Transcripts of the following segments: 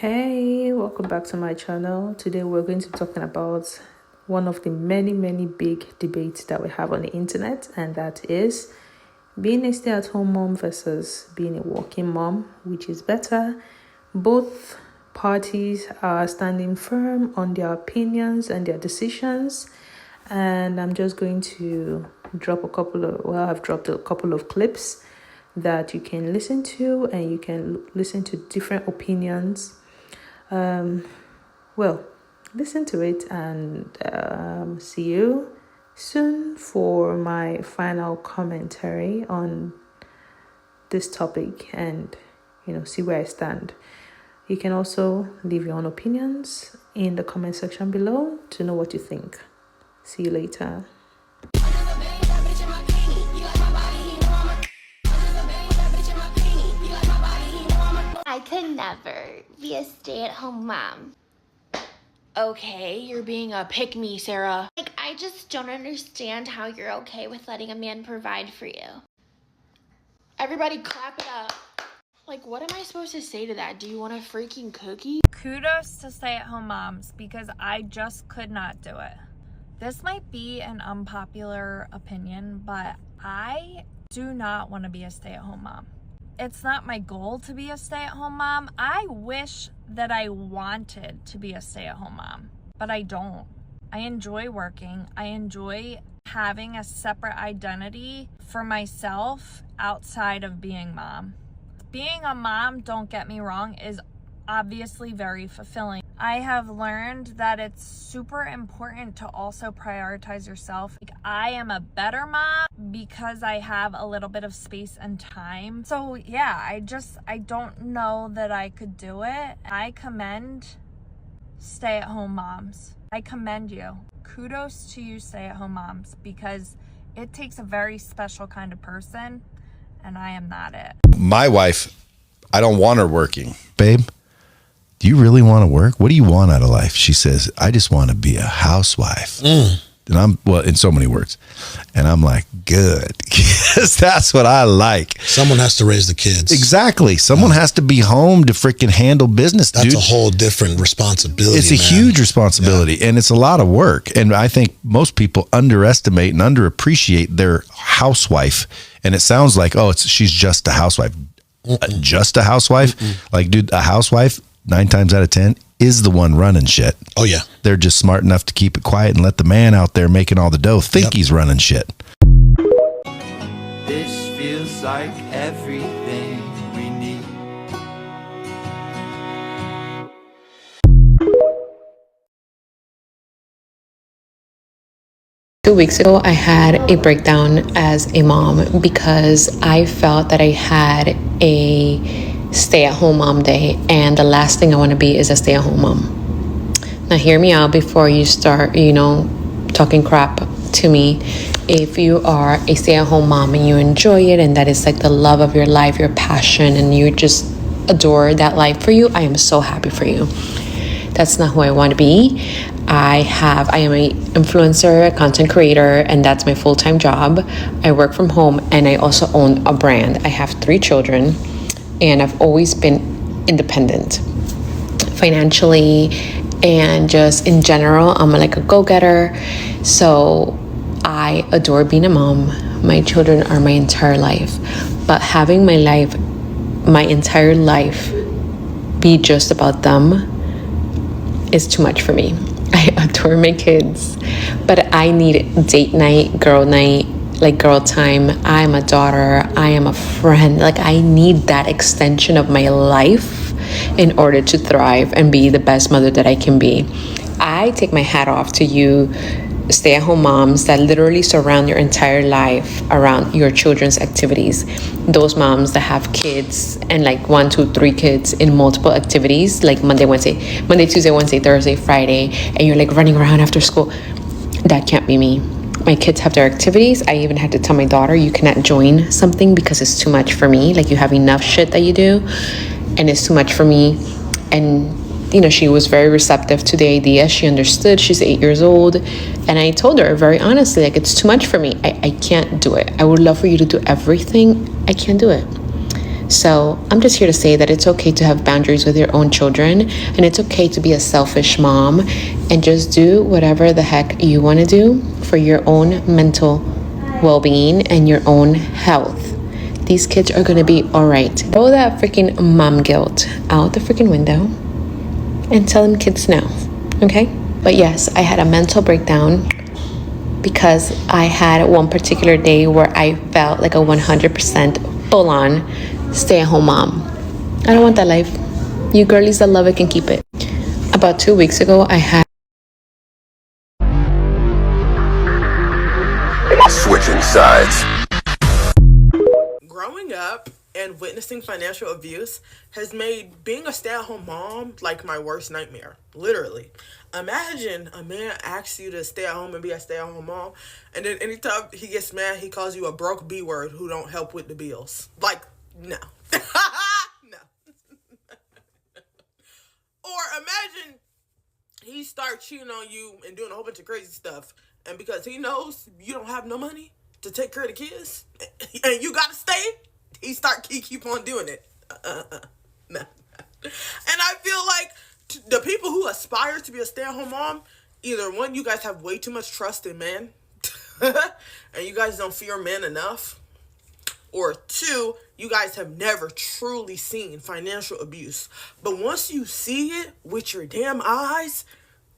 Hey, welcome back to my channel. Today we're going to be talking about one of the many big debates that we have on the internet, and that is being a stay-at-home mom versus being a working mom. Which is better? Both parties are standing firm on their opinions and their decisions, and I'm just going to I've dropped a couple of clips that you can listen to, and you can listen to different opinions. Listen to it, and see you soon for my final commentary on this topic, and see where I stand. You can also leave your own opinions in the comment section below to know what you think. See you later. I could never be a stay-at-home mom. Okay, you're being a pick-me, Sarah. I just don't understand how you're okay with letting a man provide for you. Everybody clap it up. What am I supposed to say to that? Do you want a freaking cookie? Kudos to stay-at-home moms, because I just could not do it. This might be an unpopular opinion, but I do not want to be a stay-at-home mom. It's not my goal to be a stay-at-home mom. I wish that I wanted to be a stay-at-home mom, but I don't. I enjoy working. I enjoy having a separate identity for myself outside of being mom. Being a mom, don't get me wrong, is obviously very fulfilling. I have learned that it's super important to also prioritize yourself. I am a better mom because I have a little bit of space and time. So yeah, I don't know that I could do it. I commend stay-at-home moms. I commend you. Kudos to you, stay-at-home moms, because it takes a very special kind of person, and I am not it. My wife, I don't want her working. Babe, do you really want to work? What do you want out of life? She says, I just want to be a housewife. And I'm, in so many words. And I'm like, good, because that's what I like. Someone has to raise the kids. Exactly. Someone has to be home to freaking handle business, That's dude. a whole different responsibility. It's a huge responsibility, and it's a lot of work. And I think most people underestimate and underappreciate their housewife. And it sounds like, she's just a housewife. Just a housewife? Like, dude, a housewife, 9 times out of 10, is the one running shit. Oh, yeah. They're just smart enough to keep it quiet and let the man out there making all the dough think he's running shit. This feels like everything we need. Two weeks ago, I had a breakdown as a mom because I felt that I had a stay-at-home mom day, and the last thing I want to be is a stay-at-home mom. Now, hear me out before you start, talking crap to me. If you are a stay-at-home mom and you enjoy it, and that is like the love of your life, your passion, and you just adore that life for you, I am so happy for you. That's not who I want to be. I am an influencer, a content creator, and that's my full-time job. I work from home, and I also own a brand. I have 3 children, and I've always been independent financially, and just in general, I'm like a go-getter. So I adore being a mom. My children are my entire life, but having my entire life be just about them is too much for me. I adore my kids, but I need date night, girl time. I'm a daughter, I am a friend. I need that extension of my life in order to thrive and be the best mother that I can be. I take my hat off to you stay-at-home moms that literally surround your entire life around your children's activities. Those moms that have kids and 1, 2, 3 kids in multiple Monday, Tuesday, Wednesday, Thursday, Friday, and you're running around after school. That can't be me. My kids have their activities. I even had to tell my daughter, you cannot join something because it's too much for me. You have enough shit that you do, and it's too much for me. And she was very receptive to the idea. She understood. She's 8 years old. And I told her very honestly, it's too much for me. I can't do it. I would love for you to do everything. I can't do it. So I'm just here to say that it's okay to have boundaries with your own children, and it's okay to be a selfish mom and just do whatever the heck you want to do for your own mental well-being and your own health. These kids are going to be all right. Throw that freaking mom guilt out the freaking window and tell them kids no, okay? But yes, I had a mental breakdown because I had one particular day where I felt like a 100% full-on stay-at-home mom. I don't want that life. You girlies that love it can keep it. About 2 weeks ago, I had switching sides. Growing up and witnessing financial abuse has made being a stay-at-home mom like my worst nightmare. Literally. Imagine a man asks you to stay at home and be a stay-at-home mom, and then anytime he gets mad, he calls you a broke B-word who don't help with the bills. Like, no. No. Or imagine he starts cheating on you and doing a whole bunch of crazy stuff, and because he knows you don't have no money to take care of the kids, and you gotta stay, he keep on doing it. No. And I feel like the people who aspire to be a stay-at-home mom, either one, you guys have way too much trust in men, and you guys don't fear men enough, or two, you guys have never truly seen financial abuse. But once you see it with your damn eyes,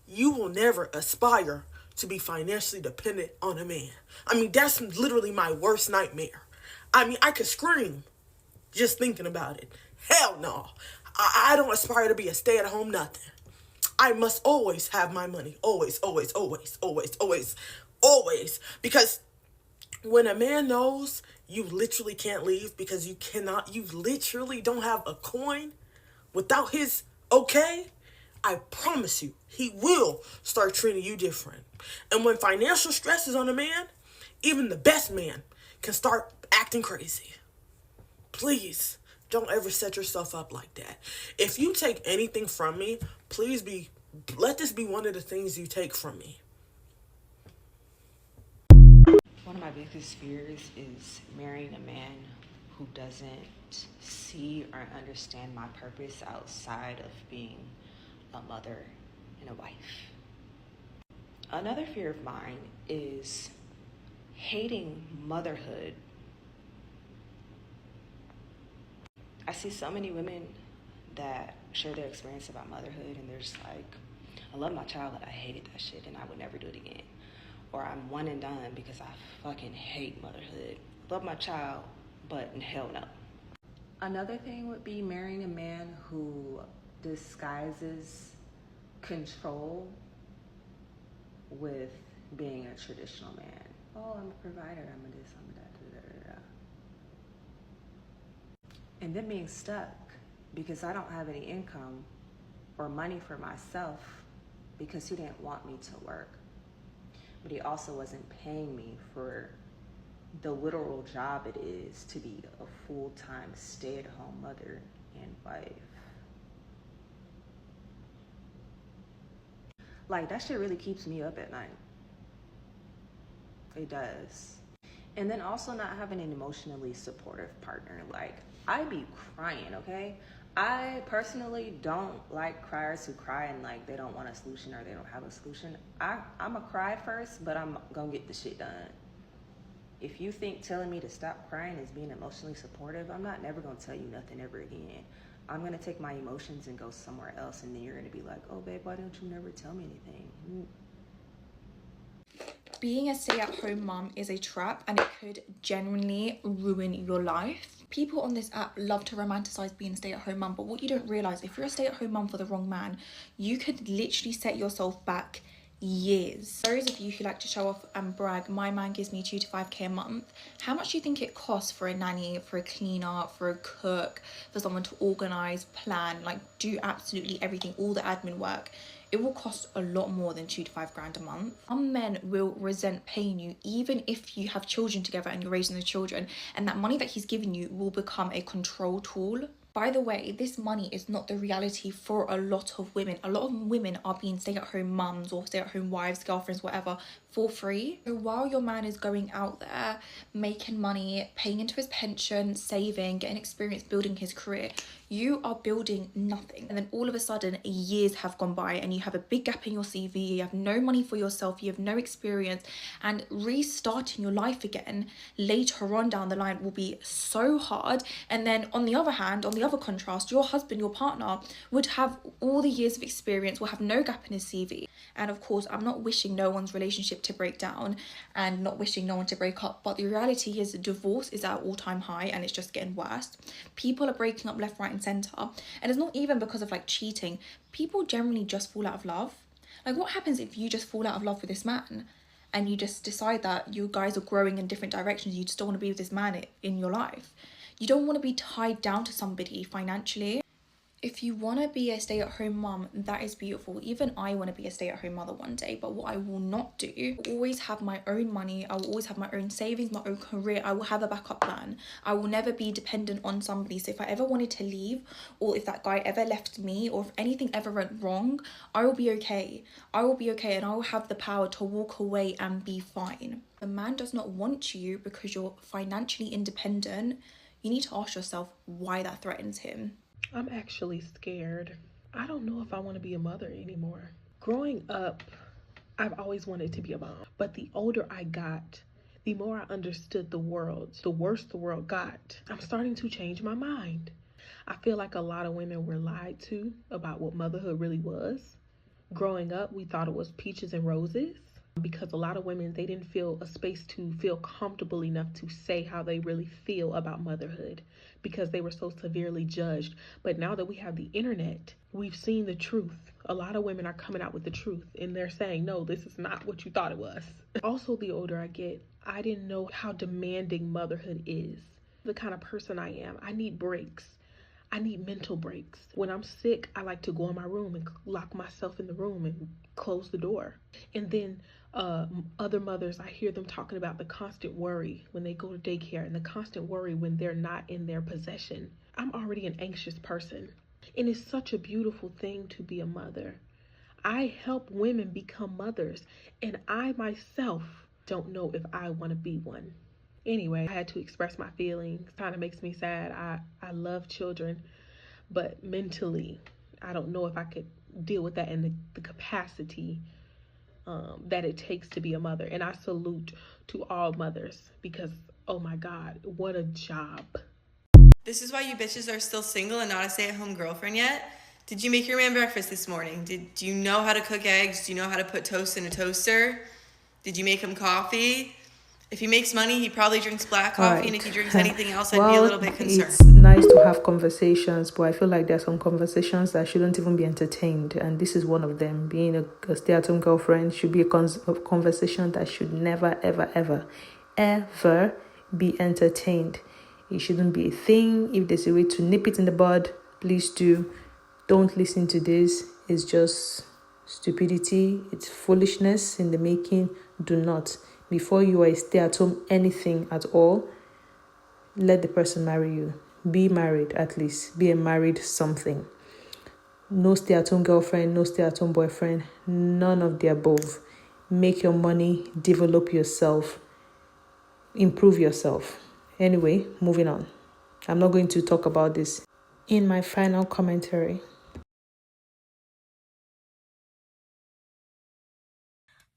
you will never aspire to be financially dependent on a man. I mean, that's literally my worst nightmare. I mean, I could scream just thinking about it. Hell no. I don't aspire to be a stay-at-home nothing. I must always have my money. Always, always, always, always, always, always. Because when a man knows you literally can't leave because you literally don't have a coin without his okay, I promise you, he will start treating you different. And when financial stress is on a man, even the best man can start acting crazy. Please, don't ever set yourself up like that. If you take anything from me, let this be one of the things you take from me. One of my biggest fears is marrying a man who doesn't see or understand my purpose outside of being a mother and a wife. Another fear of mine is hating motherhood. I see so many women that share their experience about motherhood, and they're just like, I love my child, but I hated that shit and I would never do it again. Or I'm one and done because I fucking hate motherhood. Love my child, but hell no. Another thing would be marrying a man who disguises control with being a traditional man. Oh, I'm a provider, I'm a this, I'm a that, da, da, da, da. And then being stuck because I don't have any income or money for myself because he didn't want me to work. But he also wasn't paying me for the literal job it is to be a full-time stay-at-home mother and wife. Like, that shit really keeps me up at night. It does. And then also not having an emotionally supportive partner. Like, I be crying, okay? I personally don't like criers who cry and like they don't want a solution or they don't have a solution. I'm a cry first, but I'm gonna get the shit done. If you think telling me to stop crying is being emotionally supportive, I'm not never gonna tell you nothing ever again. I'm gonna take my emotions and go somewhere else, and then you're gonna be like, oh babe, why don't you never tell me anything? Being a stay-at-home mom is a trap, and it could genuinely ruin your life. People on this app love to romanticize being a stay-at-home mom, but what you don't realize, if you're a stay-at-home mom for the wrong man, you could literally set yourself back years. Those of you who like to show off and brag, my man gives me 2 to 5k a month. How much do you think it costs for a nanny, for a cleaner, for a cook, for someone to organize, plan, like do absolutely everything, all the admin work? It will cost a lot more than 2 to 5 grand a month. Some men will resent paying you even if you have children together and you're raising the children, and that money that he's giving you will become a control tool. By the way, this money is not the reality for a lot of women. A lot of women are being stay-at-home mums or stay-at-home wives, girlfriends, whatever, for free. So while your man is going out there making money, paying into his pension, saving, getting experience, building his career, you are building nothing. And then all of a sudden years have gone by and you have a big gap in your CV, you have no money for yourself, you have no experience, and restarting your life again later on down the line will be so hard. And then on the other hand, on the other contrast, your husband, your partner would have all the years of experience, will have no gap in his CV. And of course, I'm not wishing no one's relationship to break down and not wishing no one to break up, but the reality is divorce is at all-time high and it's just getting worse. People are breaking up left, right and centre, and it's not even because of like cheating. People generally just fall out of love. Like, what happens if you just fall out of love with this man and you just decide that you guys are growing in different directions, you just don't want to be with this man in your life? You don't want to be tied down to somebody financially. If you want to be a stay-at-home mum, that is beautiful. Even I want to be a stay-at-home mother one day, but what I will not do, I will always have my own money, I will always have my own savings, my own career, I will have a backup plan. I will never be dependent on somebody. So if I ever wanted to leave, or if that guy ever left me, or if anything ever went wrong, I will be okay. I will be okay and I will have the power to walk away and be fine. The man does not want you because you're financially independent. You need to ask yourself why that threatens him. I'm actually scared. I don't know if I want to be a mother anymore. Growing up, I've always wanted to be a mom. But the older I got, the more I understood the world, the worse the world got. I'm starting to change my mind. I feel like a lot of women were lied to about what motherhood really was. Growing up, we thought it was peaches and roses, because a lot of women, they didn't feel a space to feel comfortable enough to say how they really feel about motherhood because they were so severely judged. But now that we have the internet, we've seen the truth. A lot of women are coming out with the truth and they're saying, no, this is not what you thought it was. Also, the older I get, I didn't know how demanding motherhood is. The kind of person I am, I need breaks. I need mental breaks. When I'm sick, I like to go in my room and lock myself in the room and close the door. And then other mothers, I hear them talking about the constant worry when they go to daycare and the constant worry when they're not in their possession. I'm already an anxious person, and it's such a beautiful thing to be a mother. I help women become mothers, and I myself don't know if I want to be one. Anyway, I had to express my feelings. Kind of makes me sad. I love children, but mentally, I don't know if I could deal with that in the capacity that it takes to be a mother. And I salute to all mothers because, oh my God, what a job. This is why you bitches are still single and not a stay-at-home girlfriend yet? Did you make your man breakfast this morning? Do you know how to cook eggs? Do you know how to put toast in a toaster? Did you make him coffee? If he makes money, he probably drinks black coffee, Right. and if he drinks anything else, I'd Well, be a little bit concerned. it's nice to have conversations, but I feel like there's some conversations that shouldn't even be entertained, and this is one of them. Being a stay-at-home girlfriend should be a conversation that should never, ever, ever, ever be entertained. It shouldn't be a thing. If there's a way to nip it in the bud, please do. Don't listen to this. It's just stupidity. It's foolishness in the making. Do not. Before you are a stay-at-home anything at all, let the person marry you. Be married at least. Be a married something. No stay-at-home girlfriend, no stay-at-home boyfriend, none of the above. Make your money, develop yourself, improve yourself. Anyway, moving on. I'm not going to talk about this in my final commentary.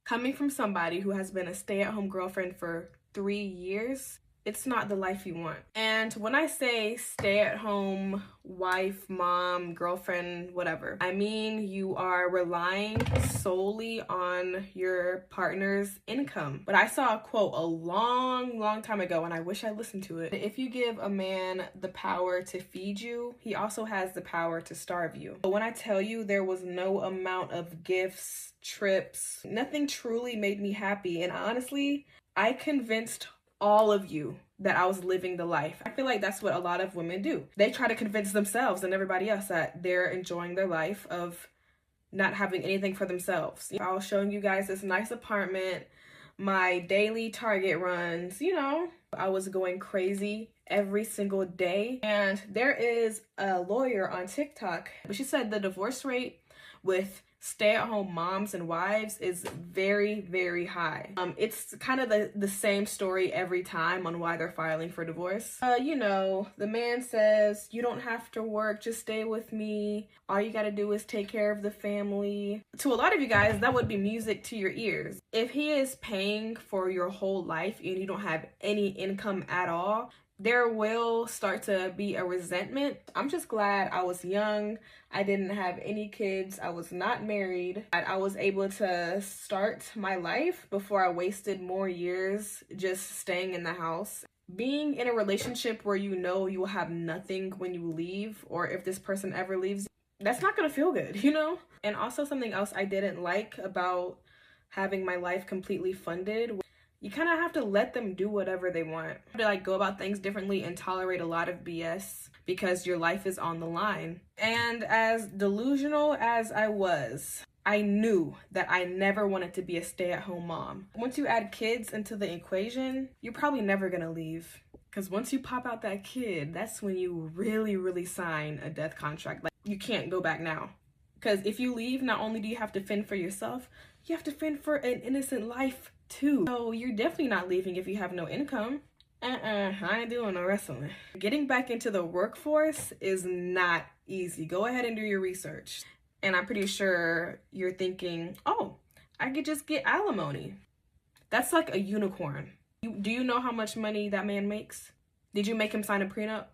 Coming from somebody who has been a stay-at-home girlfriend for 3 years, it's not the life you want. And when I say stay-at-home wife, mom, girlfriend, whatever, I mean you are relying solely on your partner's income. But I saw a quote a long time ago, and I wish I listened to it. If you give a man the power to feed you, he also has the power to starve you. But when I tell you there was no amount of gifts, trips, nothing truly made me happy. And honestly, I convinced all of you that I was living the life. I feel like that's what a lot of women do. They try to convince themselves and everybody else that they're enjoying their life of not having anything for themselves. I was showing you guys this nice apartment, my daily Target runs, I was going crazy every single day. And there is a lawyer on TikTok, but she said the divorce rate with stay-at-home moms and wives is very, very high. It's kind of the same story every time on why they're filing for divorce. You know, the man says, you don't have to work, just stay with me. All you gotta do is take care of the family. To a lot of you guys, that would be music to your ears. If he is paying for your whole life and you don't have any income at all, there will start to be a resentment. I'm just glad I was young. I didn't have any kids. I was not married. I was able to start my life before I wasted more years just staying in the house. Being in a relationship where you know you will have nothing when you leave, or if this person ever leaves, that's not gonna feel good, you know? And also something else I didn't like about having my life completely funded, you kind of have to let them do whatever they want. To like go about things differently and tolerate a lot of BS because your life is on the line. And as delusional as I was, I knew that I never wanted to be a stay-at-home mom. Once you add kids into the equation, you're probably never gonna leave. Because once you pop out that kid, that's when you really, really sign a death contract. Like, you can't go back now. Because if you leave, not only do you have to fend for yourself, you have to fend for an innocent life too. So you're definitely not leaving if you have no income. I ain't doing no wrestling. Getting back into the workforce is not easy. Go ahead and do your research. And I'm pretty sure you're thinking, oh, I could just get alimony. That's like a unicorn. Do you know how much money that man makes? Did you make him sign a prenup?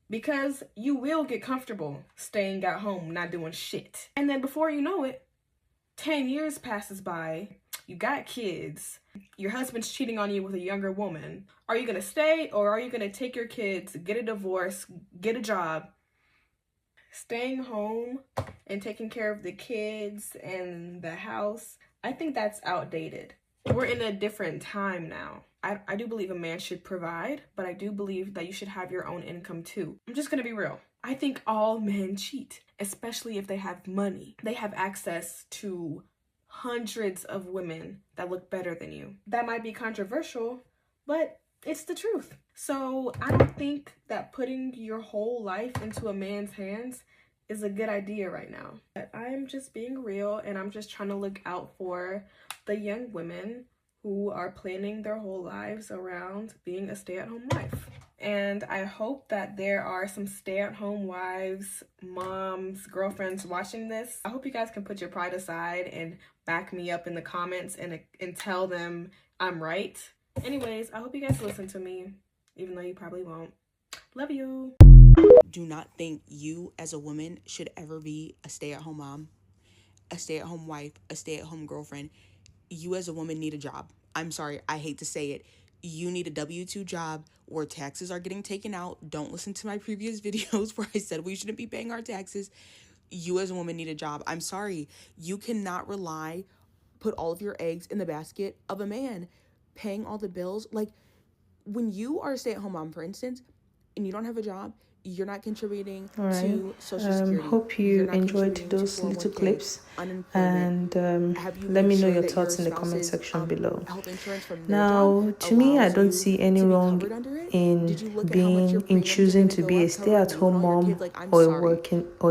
Because you will get comfortable staying at home, not doing shit. And then before you know it, 10 years passes by, you got kids, your husband's cheating on you with a younger woman. Are you gonna stay, or are you gonna take your kids, get a divorce, get a job? Staying home and taking care of the kids and the house, I think that's outdated. We're in a different time now. I do believe a man should provide, but I do believe that you should have your own income too. I'm just gonna be real. I think all men cheat, especially if they have money. They have access to hundreds of women that look better than you. That might be controversial, but it's the truth. So I don't think that putting your whole life into a man's hands is a good idea right now. But I'm just being real, and I'm just trying to look out for the young women who are planning their whole lives around being a stay-at-home wife. And I hope that there are some stay-at-home wives, moms, girlfriends watching this. I hope you guys can put your pride aside and back me up in the comments and tell them I'm right. Anyways, I hope you guys listen to me, even though you probably won't. Love you. Do not think you as a woman should ever be a stay-at-home mom, a stay-at-home wife, a stay-at-home girlfriend. You as a woman need a job. I'm sorry, I hate to say it. You need a W-2 job where taxes are getting taken out. Don't listen to my previous videos where I said we shouldn't be paying our taxes. You as a woman need a job. I'm sorry. You cannot put all of your eggs in the basket of a man paying all the bills. Like, when you are a stay-at-home mom, for instance, and you don't have a job, you're not contributing to Social Security. Hope you enjoyed those little clips, and let me know your thoughts in the comment section below. Now, to me, I don't see any wrong in choosing to be a stay-at-home mom or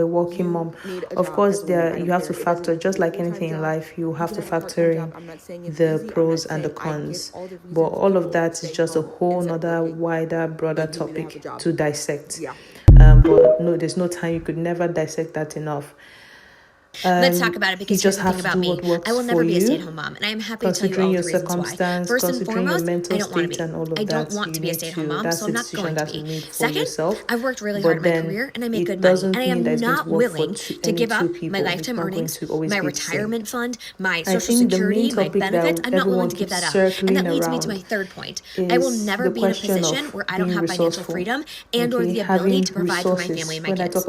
a working mom. Of course, you have to factor, just like anything in life, you have to factor in the pros and the cons. But all of that is just a whole nother wider, broader topic to dissect. But no, there's no time. You could never dissect that enough. Let's talk about it, because here's the thing about me. I will never be a stay-at-home mom, and I am happy to tell you all the reasons why. First and foremost, I don't want to be. I don't want to be a stay-at-home mom, so I'm not going to be. Second, I've worked really hard in my career, and I make good money, and I am not willing to give up my lifetime earnings, my retirement fund, my Social Security, my benefits. I'm not willing to give that up. And that leads me to my third point. I will never be in a position where I don't have financial freedom and or the ability to provide for my family and my kids.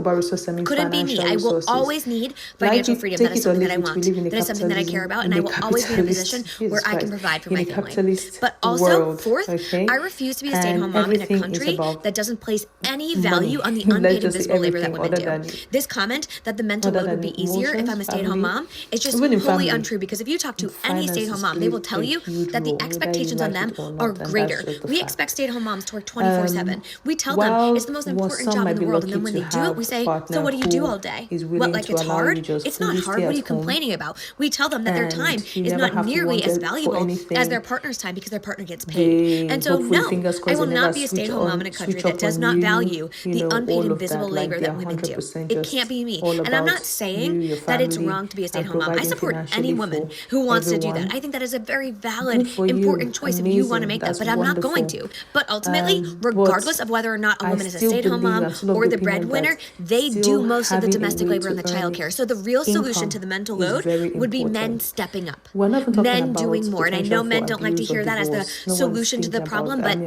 Couldn't be me. I will always need financial freedom. That is something that I want. That is something that I care about, and I will always be in a position where I can provide for my family. But also, fourth, I refuse to be a stay-at-home mom in a country that doesn't place any value on the unpaid invisible labor that women do. This comment that the mental load would be easier if I'm a stay-at-home mom is just wholly untrue, because if you talk to any stay-at-home mom, they will tell you that the expectations on them are greater. We expect stay-at-home moms to work 24/7. We tell them it's the most important job in the world, and then when they do it, we say, so what do you do all day? What, like it's hard? It's not hard. What are you complaining about? We tell them that their time is not nearly as valuable as their partner's time because their partner gets paid. And so, no, I will not be a stay-at-home mom in a country that does not value the unpaid invisible labor that women do. It can't be me. And I'm not saying that it's wrong to be a stay-at-home mom. I support any woman who wants to do that. I think that is a very valid, important choice if you want to make that, but I'm not going to. But ultimately, regardless of whether or not a woman is a stay-at-home mom or the breadwinner, they do most of the domestic labor and the childcare. So the real solution to the mental load would be men stepping up, men doing more. And I know men don't like to hear that as the solution to the problem, but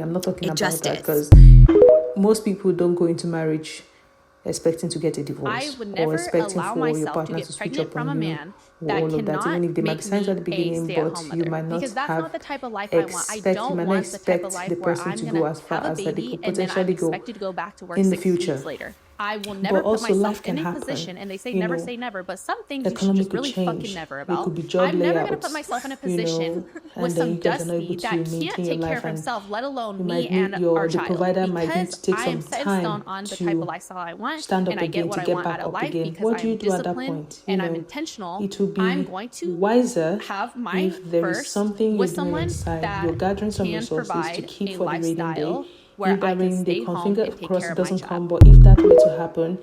it just is. Because most people don't go into marriage expecting to get a divorce or expecting for your partner to switch up on you or all of that, even if they might be signs at the beginning, but you might not have you might not expect the person to go as far as that they could potentially go in the future. I will never put myself in a position, and they say never say never, but some things you should just really fucking never about. I'm never going to put myself in a position with some dusty that can't take care of himself, let alone me and our child. Because I am set in stone on the type of lifestyle I want, and I get what I want out of life because I'm disciplined and I'm intentional. I'm going to have my first with someone that can provide a lifestyle where I can stay home and take care of my child. But if that were to happen,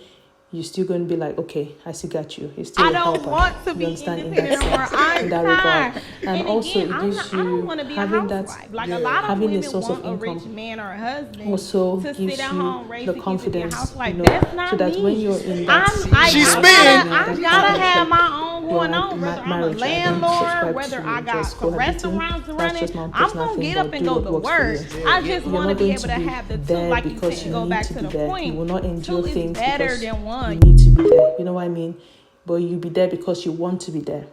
you're still going to be like, okay, I still got you. You're still I don't want to be independent anymore. I'm tired. And also, it gives you having that, like a lot of having a women source of want a rich income man or a husband also to gives sit at you home, raise the the confidence, kids, and be a so housewife. That's not that me. when you're in that I gotta have my own going on, whether I'm a landlord, whether I got some restaurants running. I'm gonna get up and go to work. I just want to be able to have the two, like you said, go back to the point. You will not endure Two things is better because than one. you need to be there. You know what I mean? But you'll be there because you want to be there.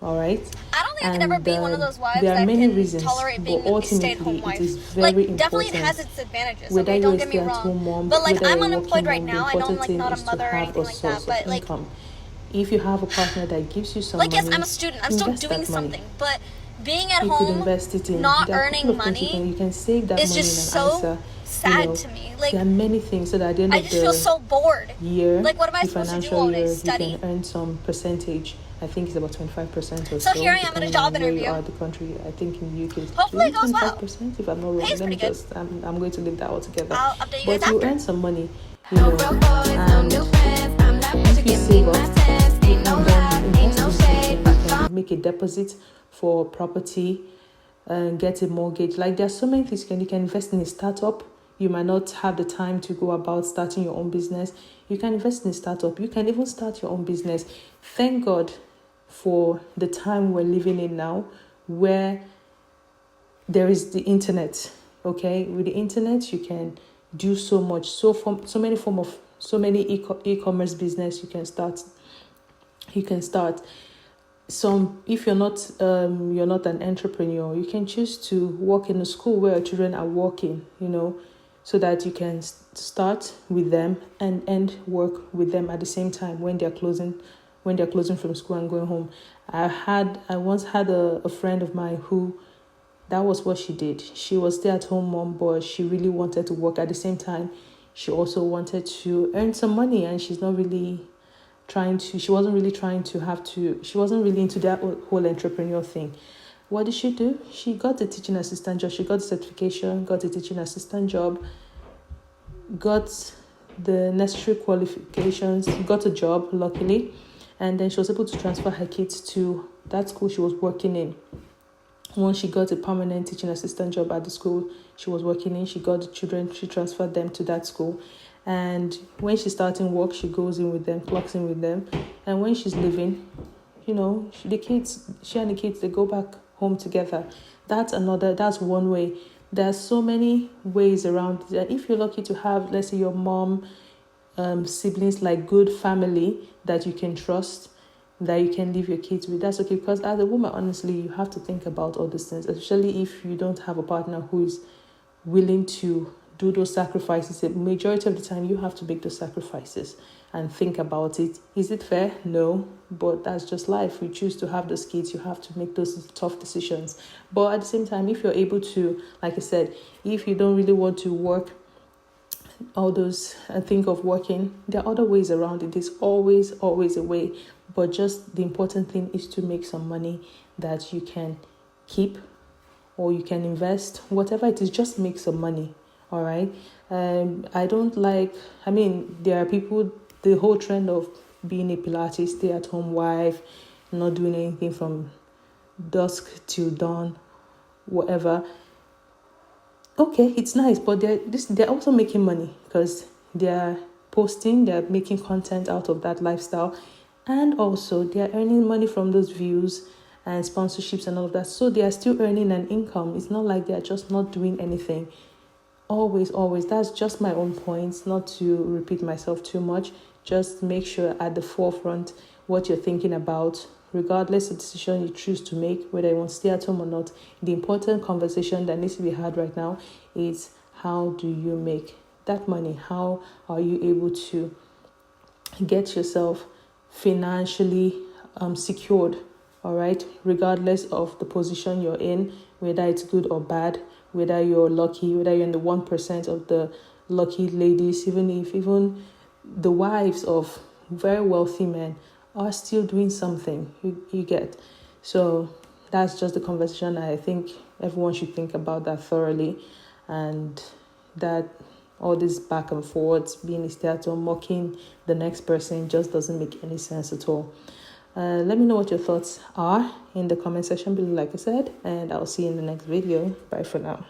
All right? I don't think I can ever be one of those wives there are that many can reasons, tolerate being but a stay-at-home wife. it is very definitely it important. has its advantages. Whether Okay, you're don't a get me stay-at-home wrong. mom, But like whether I'm you're a unemployed working right mom, now. the I don't important like thing not a is to mother or have anything a like that. source of But like, income. If you have a partner that gives you some like money, yes, I'm a student. I'm still invest doing that money. something. But being at You could home, invest it in. not There are a couple earning of things money, you can save that is money just in an so ISA. sad to me. Like, there are many things so that at the end I of just the feel so bored. year, Like, what am I the supposed to do financial all year, day? Study? you can earn some percentage. I think it's about 25% or so. So here I am at a job where you interview. are the country. I think in the UK, it's Hopefully it goes well. 25%. If I'm not wrong, Pays let me pretty good. just. I'm going to leave that all together. I'll update you But guys you after. earn some money, you know, and if you save up, you can then invest in something. You can make a deposit for property and get a mortgage. Like there's so many things you can invest in a startup. You might not have the time to go about starting your own business. You can invest in a startup. You can even start your own business. Thank God for the time we're living in now, where there is the internet. Okay, with the internet, you can do so much. So many e-commerce business you can start. You can start. Some, if you're not an entrepreneur, you can choose to work in a school where your children are working, you know, so that you can start with them and end work with them at the same time when they're closing from school and going home. I once had a friend of mine who, that was what she did. She was stay-at-home mom, but she really wanted to work at the same time. She also wanted to earn some money, and she wasn't really into that whole entrepreneur thing. What did she do? She got a teaching assistant job. She got the certification, got a teaching assistant job, got the necessary qualifications, got a job, luckily, and then she was able to transfer her kids to that school she was working in. Once she got a permanent teaching assistant job at the school she was working in, she got the children, she transferred them to that school. And when she's starting work, she goes in with them, clocks in with them. And when she's leaving, you know, she and the kids, they go back home together. That's one way. There's so many ways around it. If you're lucky to have, let's say, your mom, siblings, like good family that you can trust, that you can leave your kids with, that's okay. Because as a woman, honestly, you have to think about all these things, especially if you don't have a partner who is willing to do those sacrifices. The majority of the time, you have to make those sacrifices and think about it. Is it fair? No, but that's just life. You choose to have those kids, you have to make those tough decisions. But at the same time, if you're able to, like I said, if you don't really want to work all those and think of working, there are other ways around it. There's always a way, but just the important thing is to make some money that you can keep or you can invest, whatever it is. Just make some money. All right. There are people, the whole trend of being a Pilates stay-at-home wife, not doing anything from dusk till dawn, whatever. Okay, it's nice, but they're also making money because they're making content out of that lifestyle, and also they're earning money from those views and sponsorships and all of that. So they are still earning an income. It's not like they're just not doing anything. Always, that's just my own points, not to repeat myself too much. Just make sure at the forefront what you're thinking about, regardless of the decision you choose to make, whether you want to stay at home or not. The important conversation that needs to be had right now is, how do you make that money? How are you able to get yourself financially secured? All right, regardless of the position you're in, whether it's good or bad, whether you're lucky, whether you're in the 1% of the lucky ladies, even the wives of very wealthy men are still doing something, you get. So that's just the conversation. I think everyone should think about that thoroughly, and that all this back and forwards, being a stay-at-home, mocking the next person, just doesn't make any sense at all. Let me know what your thoughts are in the comment section below, like I said, and I'll see you in the next video. Bye for now.